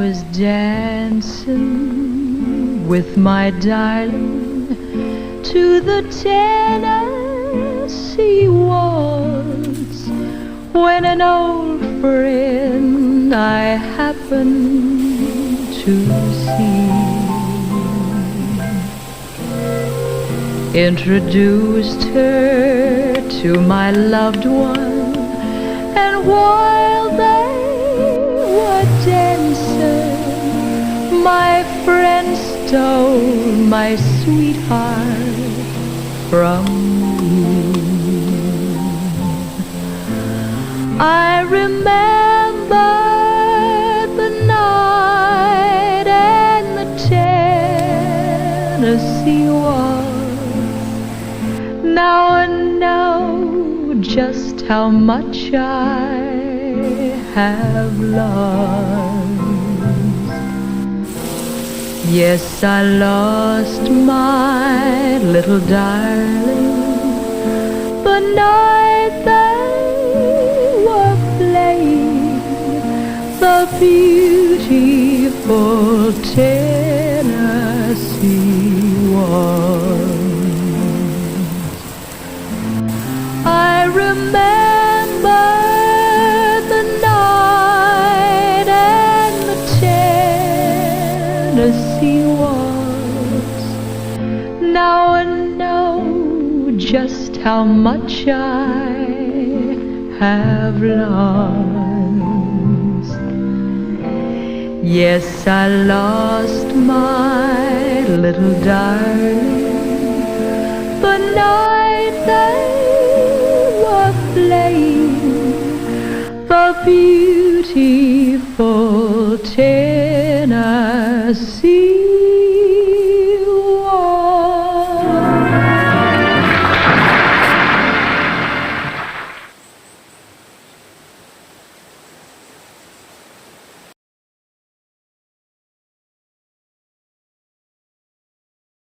was dancing with my darling to the Tennessee waltz when an old friend I happened to see introduced her to my loved one, and while they were dancing, my friend stole my sweetheart from me. I remember the night and the Tennessee waltz. Now I know just how much I have lost. Yes, I lost my little darling the night they were playing the beautiful Tennessee waltz. I remember the night and the Tennessee waltz. Now I know just how much I have lost. Yes, I lost my little darling the night they playing the beautiful Tennessee